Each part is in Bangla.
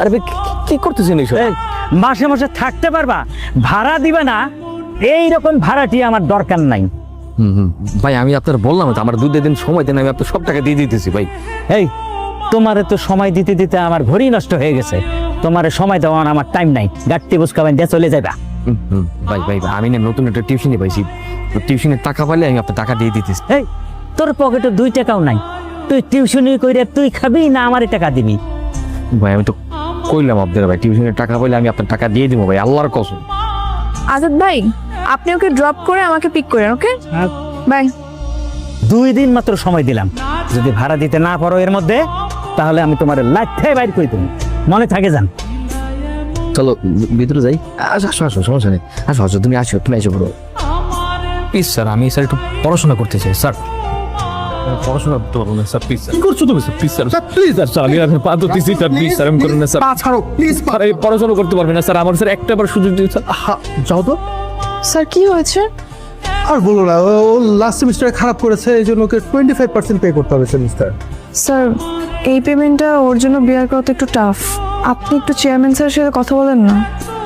আরে ভাই কি করতেছেন এইসব? মাসে মাসে থাকতে পারবা, ভাড়া দিবে না, এইরকম ভাড়াটি আমার দরকার নাই। ভাই আমি আপনার বললাম তো আমার 2 দিন সময় দেন, আমি আপনার সব টাকা দিয়ে দিতেছি ভাই। এই তোমারে তো সময় দিতে দিতে আমার ঘড়ি নষ্ট হয়ে গেছে, তোমারে সময় দেওয়ার আমার টাইম নাই। গাড়িতে বুঝকাবেন দিয়ে চলে যাবা। ভাই ভাই আমি না নতুন একটা টিউশনি পাইছি, টিউশনের টাকা পাইলে আমি আপনার টাকা দিয়ে দিতেছি। এই তোর পকেটে 2 টাকাও নাই, তুই টিউশনি কইরে তুই খাবি না আমারে টাকা দিবি? ভাই আমি তো কইলাম আপনার ভাই টিউশনের টাকা পাইলে আমি আপনার টাকা দিয়ে দিব ভাই, আল্লাহর কসম। আজাদ ভাই, আপনি ওকে ড্রপ করে আমাকে পিক করেন, ওকে? বাই। 2 দিন মাত্র সময় দিলাম, যদি ভাড়া দিতে না পারো এর মধ্যে, তাহলে আমি তোমার লাইফে বাইর করে দেবো, মনে থাকে যান। চলো ভিতরে যাই। আসো আসো সমস্যা নেই, আসো আসো তুমি আসো, তুমি এসে পড়ো। প্লিজ স্যার, আমি স্যার একটু পড়াশোনা করতে চাই স্যার। পড়াশোনা করতে পারবো না স্যার, প্লিজ স্যার। কি করছো তুমি sir? Please sir, please sir, আমি আপনার পা ধরতেছি স্যার, প্লিজ স্যার, আমি করুন না স্যার। ছাড়ো প্লিজ। আরে পড়াশোনা করতে পারবে না স্যার, আমার স্যার একটাবার সুযোগ দিন স্যার। যাও তো। স্যার কি হয়েছে? আর বলো না, ও লাস্ট সেমিস্টারে খারাপ করেছে, এই জন্য ওকে 25% পে করতে হবে সেমিস্টার। স্যার এই পেমেন্টটা ওর জন্য বিয়ার করা তো একটু টাফ, আপনি একটু চেয়ারম্যান স্যারের সাথে কথা বলেন না।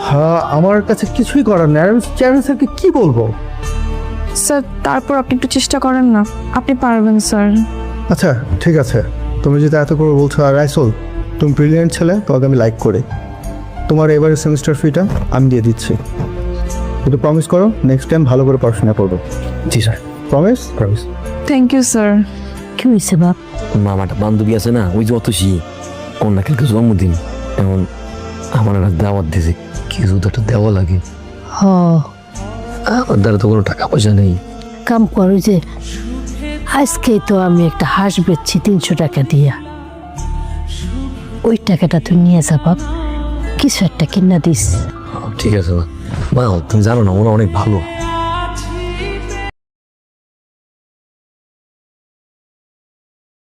হ্যাঁ, আমার কাছে কিছুই করার নেই, আমি চেয়ারম্যান স্যারকে কি বলবো? স্যার তারপর আপনি একটু চেষ্টা করেন না, আপনি পারবেন স্যার। আচ্ছা ঠিক আছে, তুমি যদি এত করে বলছো। আর রাইসুল, তুমি ব্রিলিয়েন্ট ছেলে, তোমাকে আমি লাইক করি। তোমার এবারের সেমিস্টার ফিটা আমি দিয়ে দিচ্ছি, কিন্তু প্রমিস করো নেক্সট টাইম ভালো করে পড়াশোনা করবো। জি sir. Promise? Promise. Thank you sir. কি হয়েছে বাপ? মামাটা বান্ধবী আছে না, ওই যে অতসী, কন্যা কালকে জন্মদিন, এখন আমার একটা দাওয়াত দিয়েছে, কিছু তো একটা দেওয়া লাগে। হ, আমার দ্বারা তো কোনো টাকা পয়সা নেই। কাম করো যে আজকে তো আমি একটা হাঁস বেচছি 300 টাকা দিয়া, ওই টাকাটা তুই নিয়ে যা বাপ, কিছু একটা কিনা দিস। ঠিক আছে মা, তুমি জানো না ওরা অনেক ভালো,